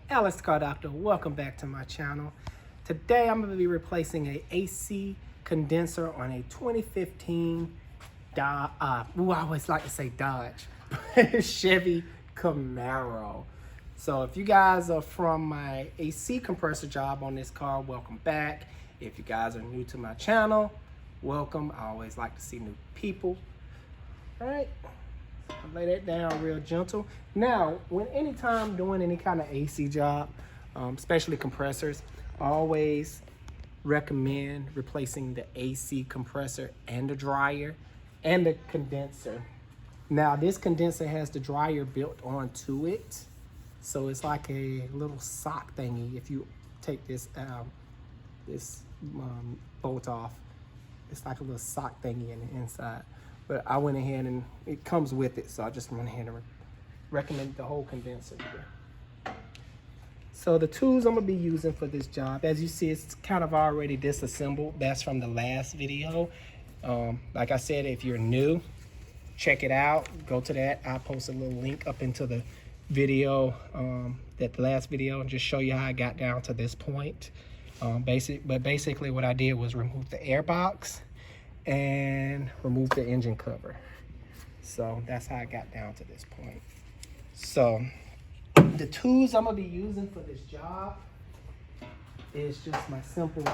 Alex Car Doctor. Welcome back to my channel. Today I'm going to be replacing a AC condenser on a 2015 I always like to say Dodge Chevy Camaro. So if you guys are from my AC compressor job on this car, welcome back. If you guys are new to my channel, welcome. I always like to see new people. All right, lay that down real gentle. Now, anytime doing any kind of AC job, especially compressors, I always recommend replacing the AC compressor and the dryer and the condenser. Now, this condenser has the dryer built onto it, so it's like a little sock thingy. If you take this bolt off, it's like a little sock thingy in the inside. But I went ahead and it comes with it, so I just went ahead and recommend the whole condenser here. So the tools I'm gonna be using for this job, as you see, it's kind of already disassembled. That's from the last video. Like I said, if you're new, check it out. Go to that. I'll post a little link up into the video, that last video, and just show you how I got down to this point. Basically what I did was remove the air box and remove the engine cover. So that's how I got down to this point. So the tools I'm gonna be using for this job is just my simple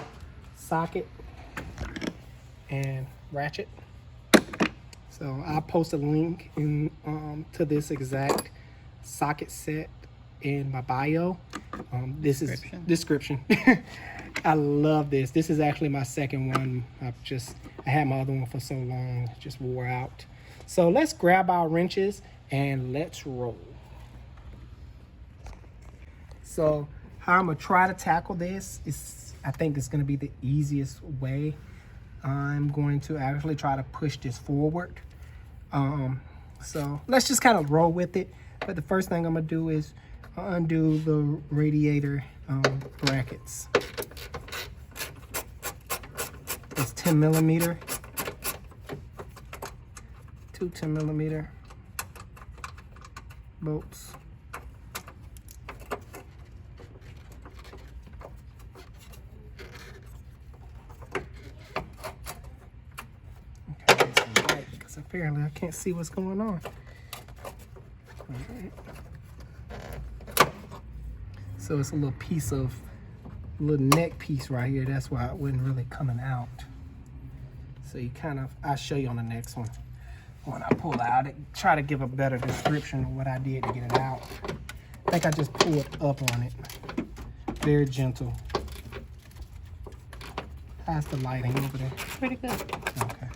socket and ratchet. So I'll post a link in to this exact socket set in my bio. This is description. I love this. This is actually my second one. I had my other one for so long, it just wore out. So let's grab our wrenches and let's roll. So how I'm gonna try to tackle this is, I think it's gonna be the easiest way. I'm going to actually try to push this forward. So let's just kind of roll with it. But the first thing I'm gonna do is undo the radiator brackets. It's 10 millimeter, two 10 millimeter bolts. Okay, some light because apparently I can't see what's going on. All right. So it's a little piece of, little neck piece right here. That's why it wasn't really coming out. So you kind of, I'll show you on the next one. When I pull out it, try to give a better description of what I did to get it out. I think I just pulled up on it. Very gentle. How's the lighting over there? Pretty good. Okay.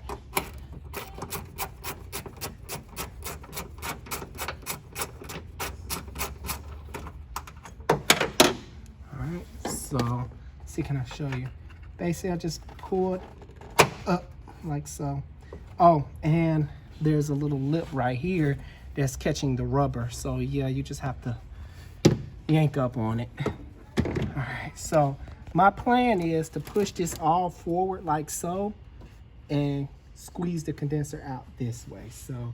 So, see, can I show you? Basically, I just pulled up like so. Oh, and there's a little lip right here that's catching the rubber. So yeah, you just have to yank up on it. All right, so my plan is to push this all forward like so and squeeze the condenser out this way. So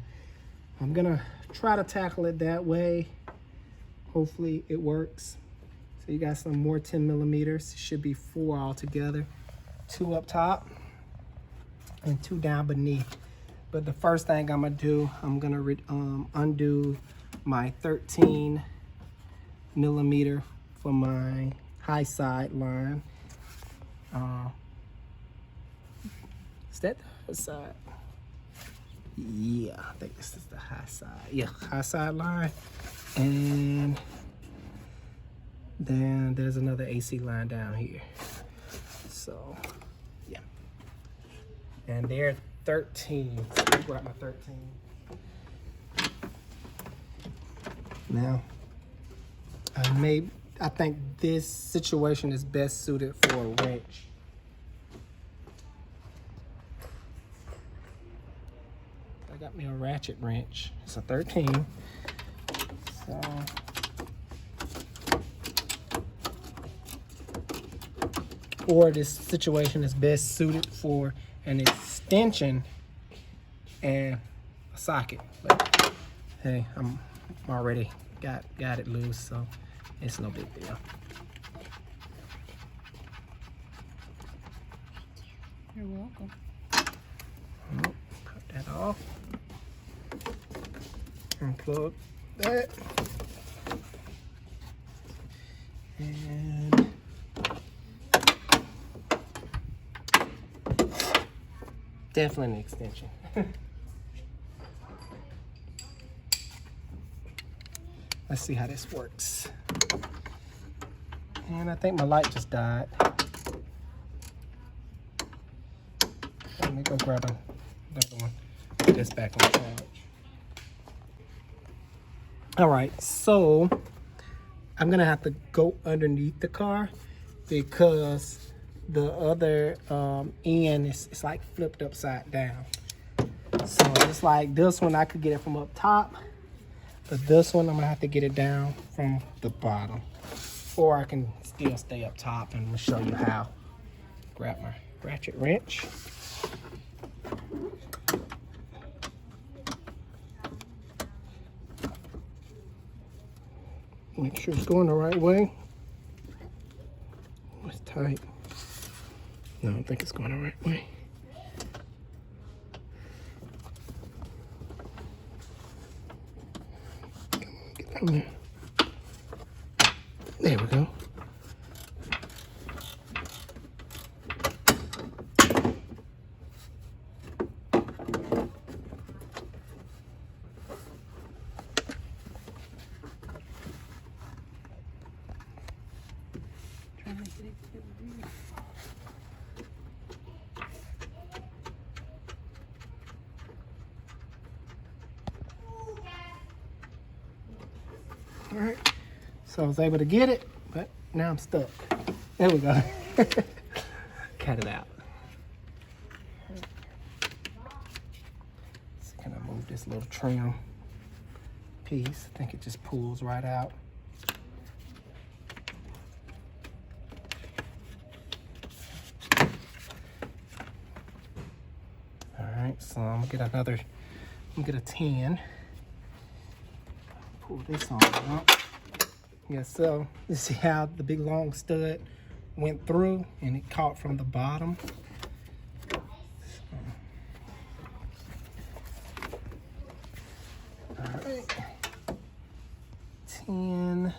I'm gonna try to tackle it that way. Hopefully it works. So you got some more 10 millimeters. Should be 4 altogether. 2 up top and 2 down beneath. But the first thing I'm gonna do, I'm gonna undo my 13 millimeter for my high side line. Is that the side? Yeah, I think this is the high side. Yeah, high side line. And then there's another AC line down here. So, yeah. And they're 13. So let me grab my 13. Now, I think this situation is best suited for a wrench. I got me a ratchet wrench. It's a 13. So, or this situation is best suited for an extension and a socket. But hey, I'm already got it loose, so It's no big deal. You're welcome. Cut that off. Unplug that. And definitely an extension. Let's see how this works. And I think my light just died. Let me go grab another one. Put this back on charge. All right, so I'm gonna have to go underneath the car because the other end is like flipped upside down. So just like this one, I could get it from up top, but this one I'm gonna have to get it down from the bottom, or I can still stay up top, and we'll show you how. Grab my ratchet wrench. Make sure it's going the right way. It's tight. No, I don't think it's going the right way. Come on, get down there. There we go. All right, so I was able to get it, but now I'm stuck. There we go. Cut it out. So can I move this little trim piece? I think it just pulls right out. All right, so I'm gonna get a 10. Pull this on out. Yeah, so you see how the big long stud went through and it caught from the bottom. All right, 10.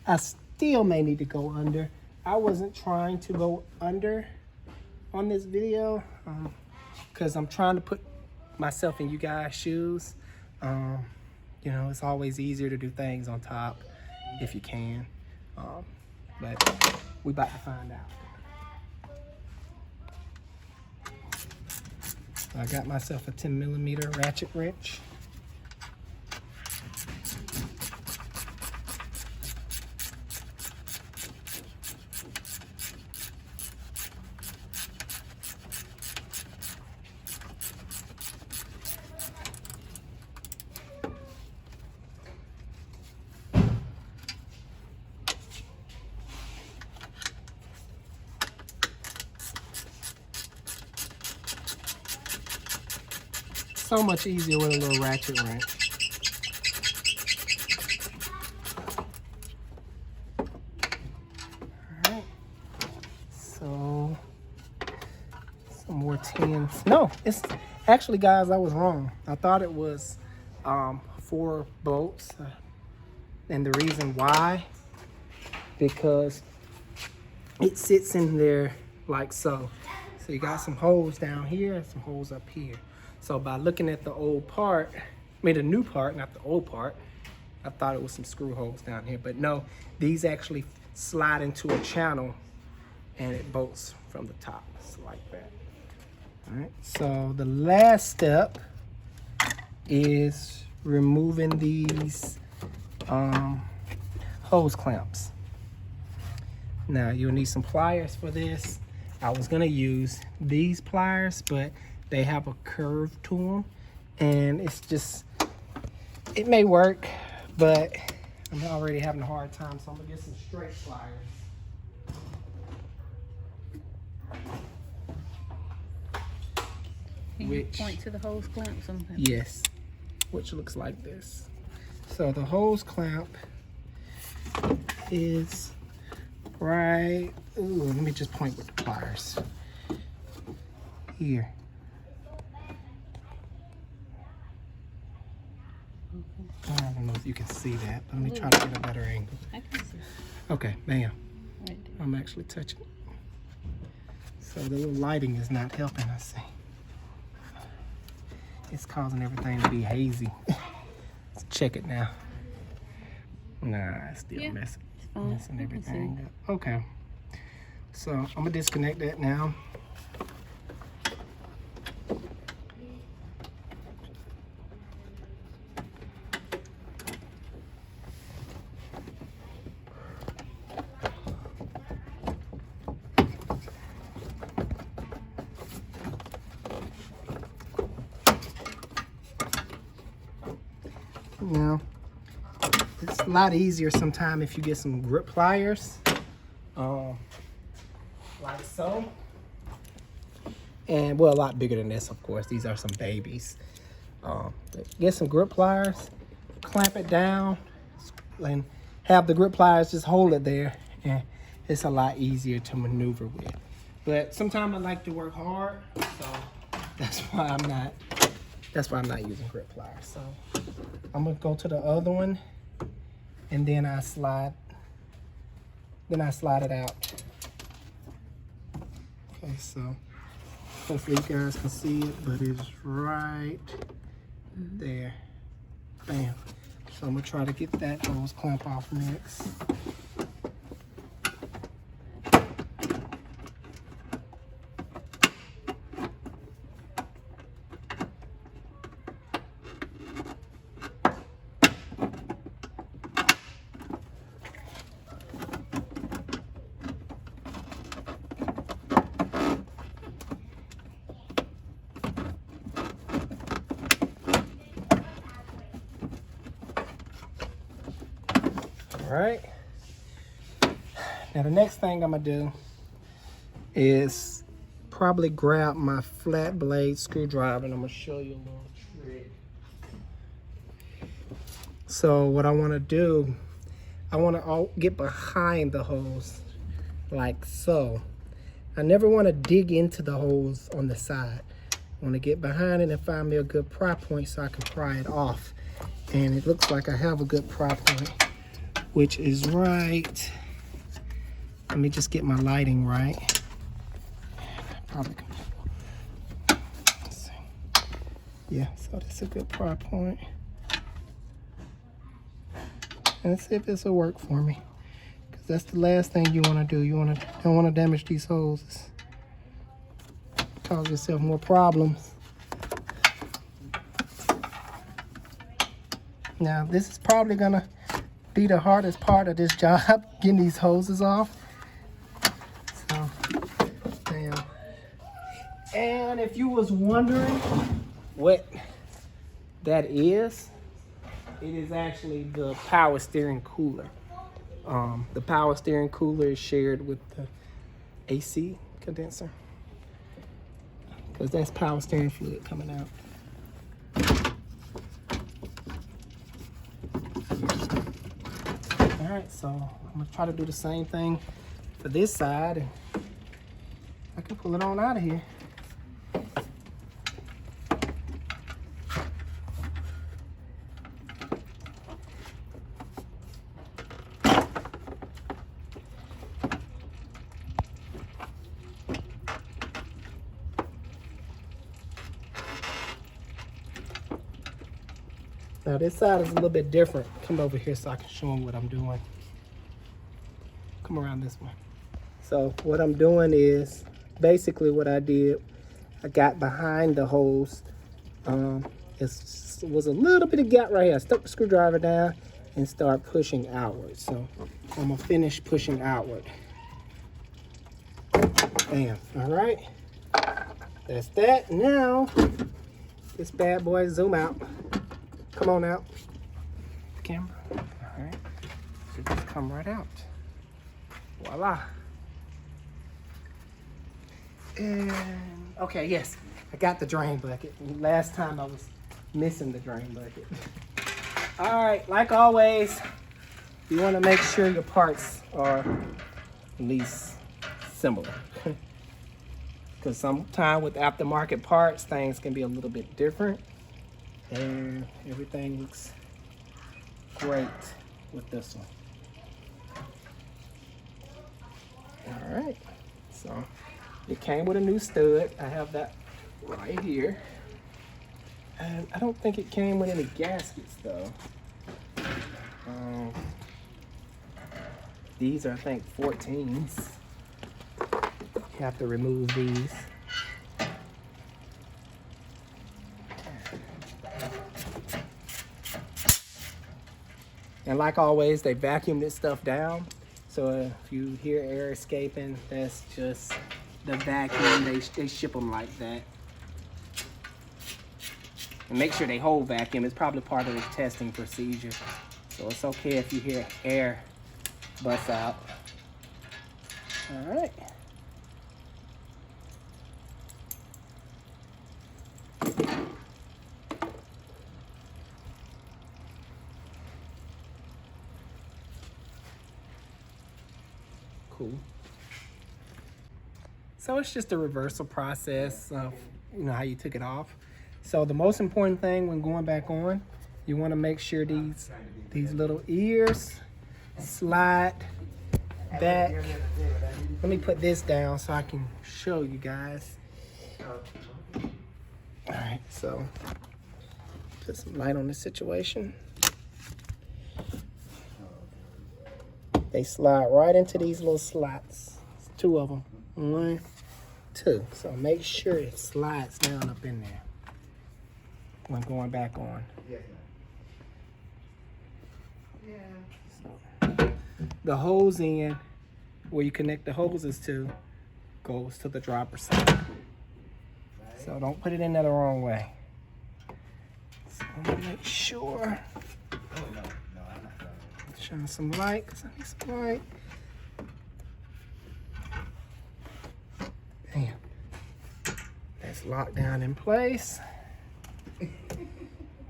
I still may need to go under. I wasn't trying to go under on this video because I'm trying to put myself in you guys' shoes. You know, it's always easier to do things on top if you can, but we about to find out. So I got myself a 10mm ratchet wrench. So much easier with a little ratchet wrench. Alright, so some more 10s. No, it's actually, guys, I was wrong. I thought it was 4 bolts, and the reason why, because it sits in there like so. So you got some holes down here and some holes up here. So by looking at the old part, the new part, not the old part, I thought it was some screw holes down here, but no, these actually slide into a channel and it bolts from the top, so like that. All right, so the last step is removing these hose clamps. Now you'll need some pliers for this. I was gonna use these pliers, but they have a curve to them, and it's just, it may work, but I'm already having a hard time, so I'm gonna get some straight pliers. Can you point to the hose clamp something? Yes, which looks like this. So the hose clamp is right. Ooh, let me just point with the pliers. Here. I don't know if you can see that, but let me try to get a better angle. I can see. Okay, bam. Right there. I'm actually touching it. So the little lighting is not helping us see. It's causing everything to be hazy. Let's check it now. Nah, it's still messing everything up. Okay. So I'm gonna disconnect that now. Now, it's a lot easier sometimes if you get some grip pliers, like so. And well, a lot bigger than this, of course. These are some babies. But get some grip pliers, clamp it down, and have the grip pliers just hold it there, and it's a lot easier to maneuver with. But sometimes I like to work hard, so that's why I'm not using grip pliers. So I'm gonna go to the other one, and then I slide it out. Okay, so hopefully you guys can see it, but it's right there. Bam. So I'm gonna try to get that hose clamp off next. All right. Now the next thing I'm gonna do is probably grab my flat blade screwdriver, and I'm gonna show you a little trick. So what I want to do, I want to get behind the hose like so. I never want to dig into the hose on the side. I want to get behind it and find me a good pry point so I can pry it off. And it looks like I have a good pry point, which is right. Let me just get my lighting right. Probably can. Let's see. Yeah, so that's a good pry point. And let's see if this will work for me, because that's the last thing you want to do. You don't want to damage these hoses, cause yourself more problems. Now this is probably gonna be the hardest part of this job, getting these hoses off. So, damn. And if you was wondering what that is, it is actually the power steering cooler. The power steering cooler is shared with the AC condenser, because that's power steering fluid coming out. All right, so I'm gonna try to do the same thing for this side, and I can pull it on out of here. Now this side is a little bit different. Come over here so I can show them what I'm doing. Come around this one. So what I'm doing is basically what I did. I got behind the hose. It was a little bit of gap right here. I stuck the screwdriver down and start pushing outward. So I'm gonna finish pushing outward. Bam. All right. That's that. Now this bad boy zoom out. Come on out, camera. All right, should just come right out. Voila. And okay, yes, I got the drain bucket. Last time I was missing the drain bucket. All right, like always, you want to make sure your parts are at least similar. Because sometimes with aftermarket parts, things can be a little bit different. And everything looks great with this one. All right, so it came with a new stud. I have that right here. And I don't think it came with any gaskets though. These are, I think, 14s. You have to remove these. And like always, they vacuum this stuff down. So if you hear air escaping, that's just the vacuum. They ship them like that. And make sure they hold vacuum. It's probably part of the testing procedure. So it's okay if you hear air bust out. All right. Cool. So it's just a reversal process of, you know, how you took it off. So the most important thing when going back on, you want to make sure these little ears slide back. Let me put this down so I can show you guys. All right, so put some light on this situation. They slide right into these little slots. It's 2 of them. 1, 2. So make sure it slides down up in there when going back on. So the hose end where you connect the hoses to goes to the dropper side. So don't put it in there the wrong way. So make sure. Shine some light, because I need some light. Bam. That's locked down in place.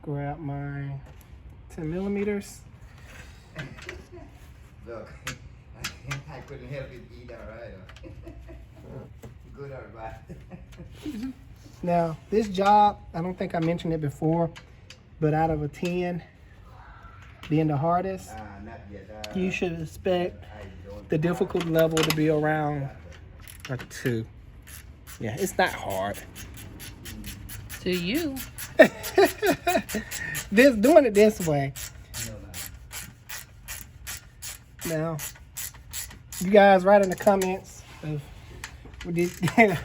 Grab my 10 millimeters. Look, I couldn't help it either, right? Good or bad? Now, this job, I don't think I mentioned it before, but out of a 10, being the hardest, Not yet. you should expect the difficulty level to be around a 2. Yeah, it's not hard. To you. Doing it this way. Now, you guys write in the comments of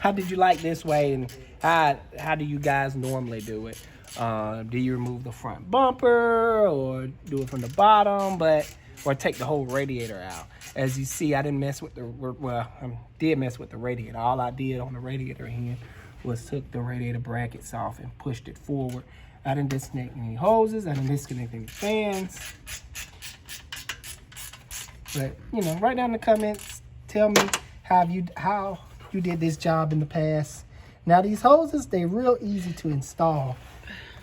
how did you like this way, and how do you guys normally do it? Do you remove the front bumper or do it from the bottom, or take the whole radiator out? As you see, I didn't mess with I did mess with the radiator. All I did on the radiator end was took the radiator brackets off and pushed it forward. I didn't disconnect any hoses. I didn't disconnect any fans. But, you know, write down in the comments. Tell me how you did this job in the past. Now, these hoses, they're real easy to install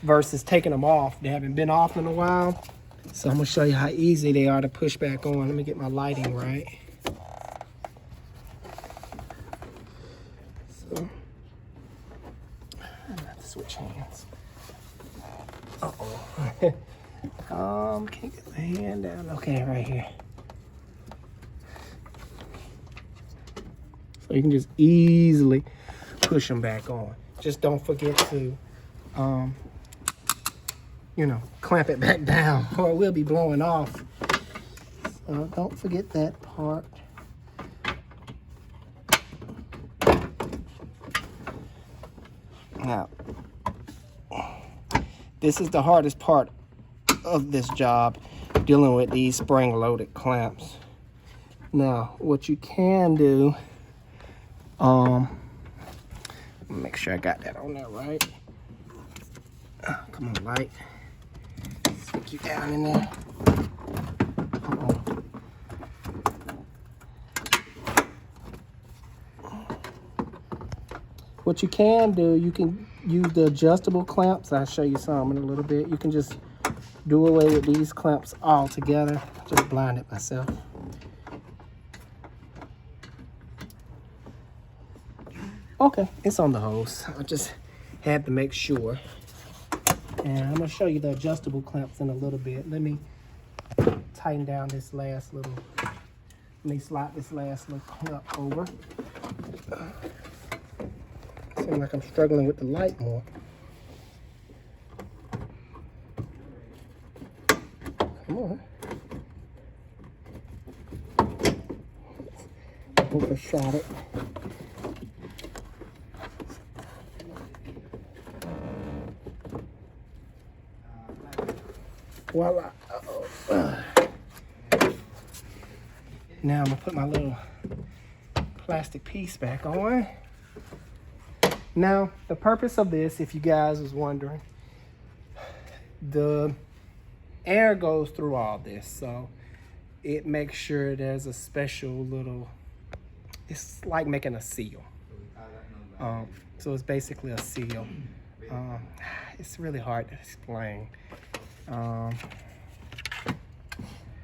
versus taking them off. They haven't been off in a while. So I'm going to show you how easy they are to push back on. Let me get my lighting right. So, I have to switch hands. Uh-oh. Can't get my hand down. Okay, right here. So you can just easily push them back on. Just don't forget to, you know, clamp it back down or it will be blowing off. So don't forget that part. Now, this is the hardest part of this job, dealing with these spring-loaded clamps. Now, what you can do, make sure I got that on there right. Come on, light. Stick you down in there. What you can do, you can use the adjustable clamps. I'll show you some in a little bit. You can just do away with these clamps altogether. Just blinded myself. Okay, it's on the hose. I just had to make sure. And I'm gonna show you the adjustable clamps in a little bit. Let me tighten down this last little, let me slide this last little clamp over. Seems like I'm struggling with the light more. Come on. Overshot it. Voila. Now I'm gonna put my little plastic piece back on. Now, the purpose of this, if you guys was wondering, the air goes through all this, so it makes sure there's a special little, it's like making a seal. So it's basically a seal. It's really hard to explain.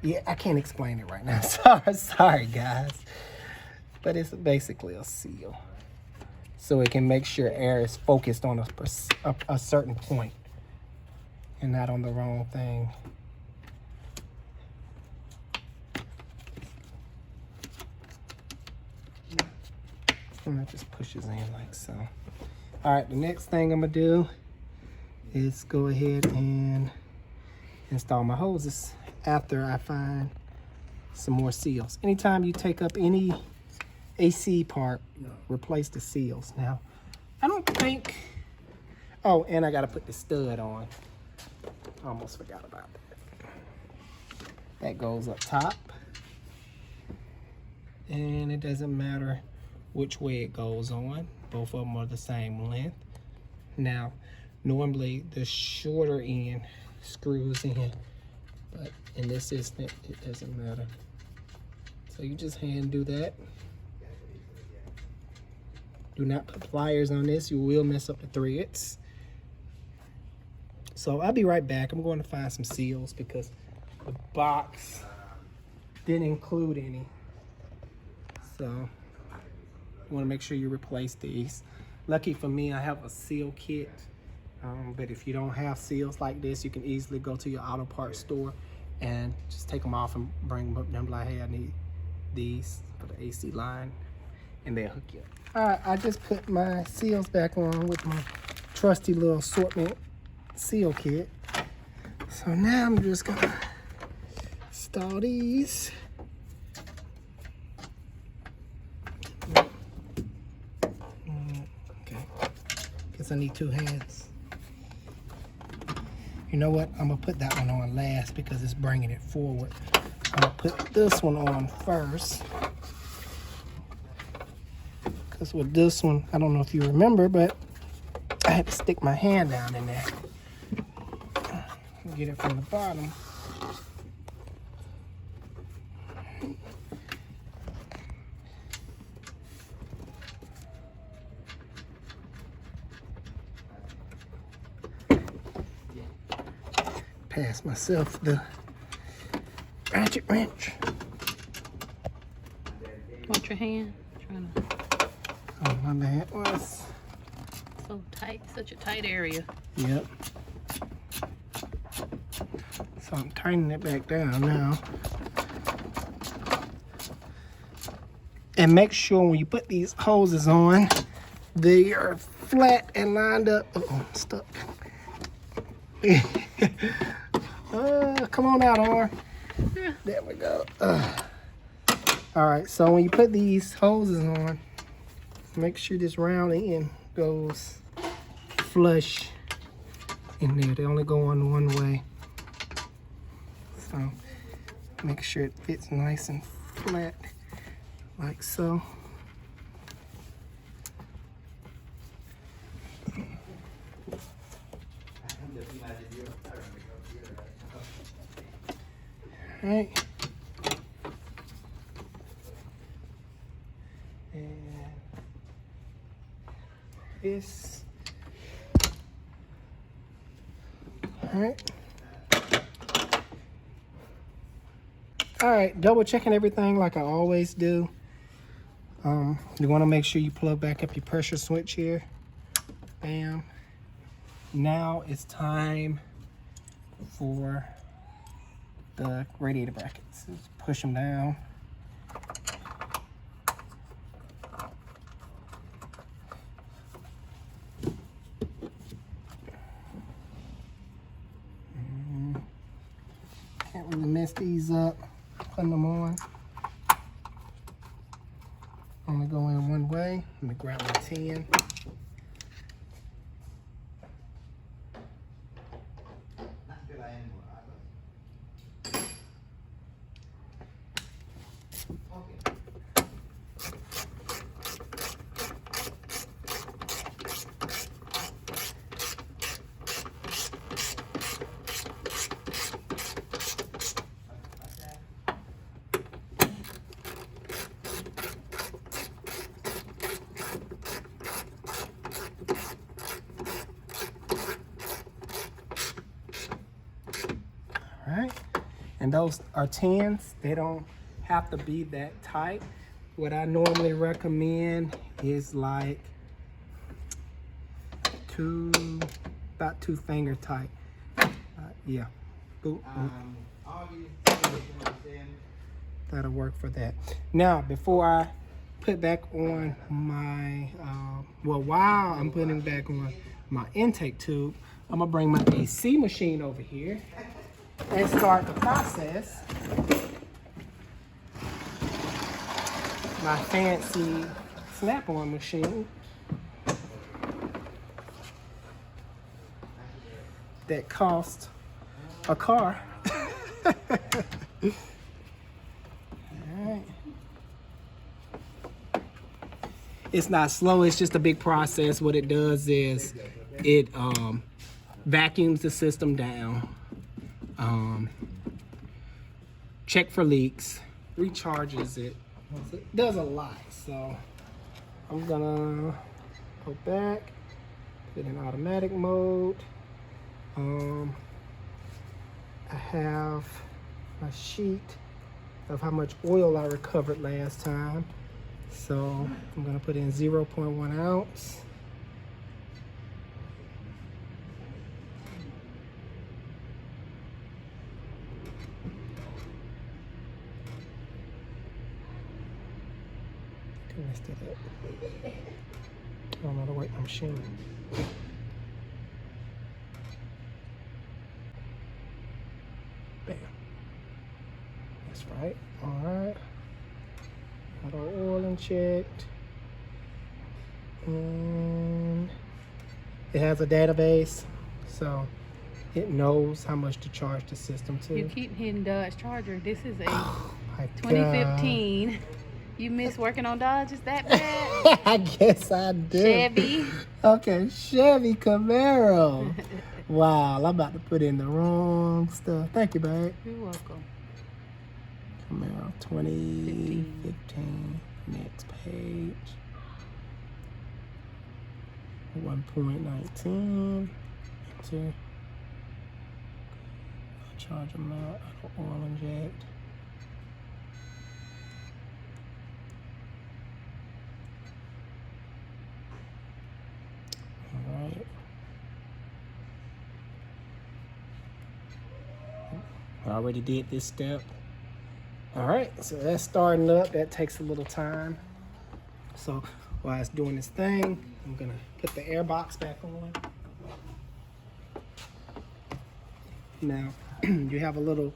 Yeah, I can't explain it right now. Sorry guys. But it's basically a seal. So it can make sure air is focused on a certain point and not on the wrong thing. And that just pushes in like so. All right, the next thing I'm gonna do is go ahead and install my hoses after I find some more seals. Anytime you take up any AC part, replace the seals. Now, I don't think, oh, and I gotta put the stud on. Almost forgot about that. That goes up top. And it doesn't matter which way it goes on. Both of them are the same length. Now, normally the shorter end screws in, but in this instance, it doesn't matter. So you just hand do that. Do not put pliers on this, you will mess up the threads. So I'll be right back. I'm going to find some seals because the box didn't include any. So you want to make sure you replace these. Lucky for me, I have a seal kit. But if you don't have seals like this, you can easily go to your auto parts store and just take them off and bring them up. Them like, hey, I need these for the AC line, and they'll hook you up. All right, I just put my seals back on with my trusty little assortment seal kit. So now I'm just gonna install these. Okay, guess I need 2 hands. You know what? I'm gonna put that one on last because it's bringing it forward. I'm gonna put this one on first. Because with this one, I don't know if you remember, but I had to stick my hand down in there. Get it from the bottom. Pass myself the ratchet wrench. Watch your hand. Trying to. Oh, my bad. Was So tight, such a tight area. Yep. So I'm tightening it back down now. And make sure when you put these hoses on, they are flat and lined up. Uh-oh, I'm stuck. Come on out, Omar. There we go. All right, so when you put these hoses on, make sure this round end goes flush in there. They only go on one way. So make sure it fits nice and flat, like so. All right. And this. All right. All right, double checking everything like I always do. You want to make sure you plug back up your pressure switch here. Bam. Now it's time for the radiator brackets. Just push them down. Can't really mess these up. Putting them on. Only go in one way. Let me grab my 10. Right, and those are 10s. They don't have to be that tight. What I normally recommend is like about 2 finger tight. Yeah, boop, boop. All these things you know, saying, That'll work for that. Now, before I put back on my, while I'm putting back on my intake tube, I'm gonna bring my AC machine over here and start the process. My fancy snap-on machine that cost a car. Alright. It's not slow, it's just a big process. What it does is it vacuums the system down. Check for leaks, recharges it. It does a lot. So I'm gonna go back, put it in automatic mode. I have a sheet of how much oil I recovered last time. So I'm gonna put in 0.1 ounce. Messed it up. I don't know how to work my machine. Bam. That's right. All right. Got our oil inject. And it has a database, so it knows how much to charge the system to. You keep hitting Dodge Charger. This is a My 2015. God. You miss working on Dodge? Is that bad? I guess I do. Chevy. Okay, Chevy Camaro. Wow, I'm about to put in the wrong stuff. Thank you, babe. You're welcome. Camaro 2015. Next page. 1.19. Enter. Charge amount. Oil inject. Alright. I already did this step. Alright, so that's starting up. That takes a little time. So while it's doing this thing, I'm gonna put the air box back on. Now, you have a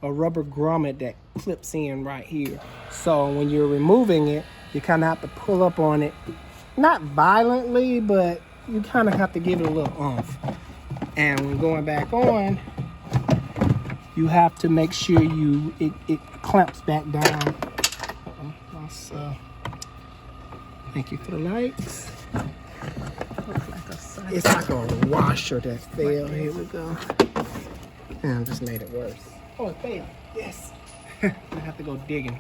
rubber grommet that clips in right here. So when you're removing it, you kind of have to pull up on it. Not violently, but you kind of have to give it a little oomph. And when going back on, you have to make sure it clamps back down. Thank you for the lights. It's like a washer that fell. Here we go. And I just made it worse. Oh, it failed. Yes. I have to go digging.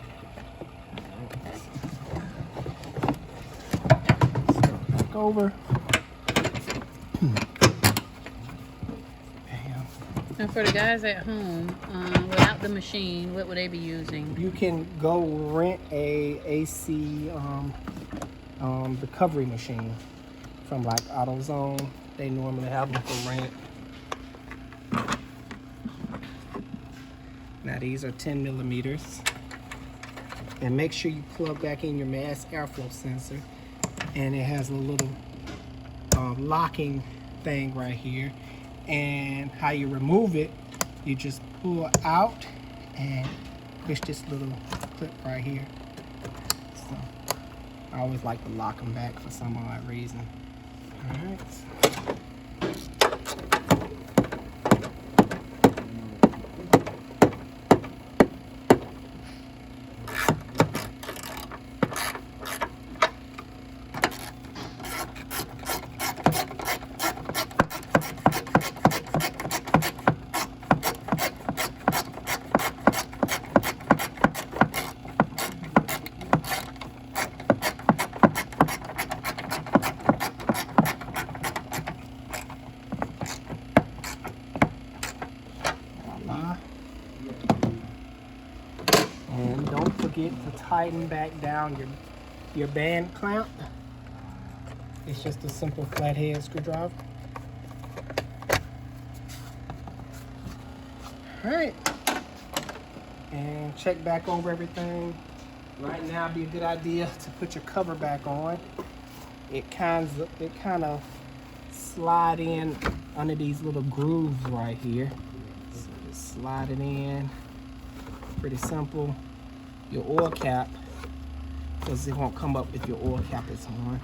Back over. Bam. And for the guys at home, without the machine, what would they be using? You can go rent a AC recovery machine from like AutoZone. They normally have them for rent. Now these are 10 millimeters. And make sure you plug back in your mass airflow sensor. And it has a little locking thing right here. And how you remove it, you just pull out and push this little clip right here. So I always like to lock them back for some odd reason. All right. And don't forget to tighten back down your band clamp. It's just a simple flathead screwdriver. All right, and check back over everything. Right now would be a good idea to put your cover back on. It kind of slide in under these little grooves right here. So just slide it in. Pretty simple. Your oil cap, because it won't come up if your oil cap is on.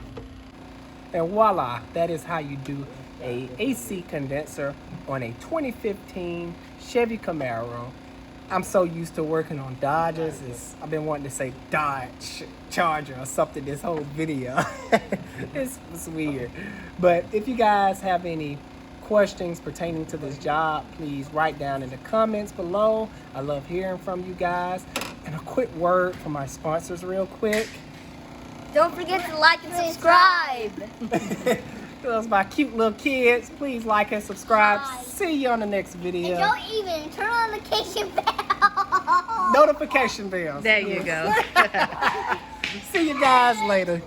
And voila, that is how you do a AC condenser on a 2015 Chevy Camaro. I'm so used to working on Dodges. I've been wanting to say Dodge Charger or something this whole video. it's weird. But if you guys have any questions pertaining to this job, please write down in the comments below. I love hearing from you guys. And a quick word from my sponsors real quick. Don't forget to like and subscribe. Those my cute little kids. Please like and subscribe. See you on the next video. And don't even turn on the notification bell. Notification bells. There you go. See you guys later.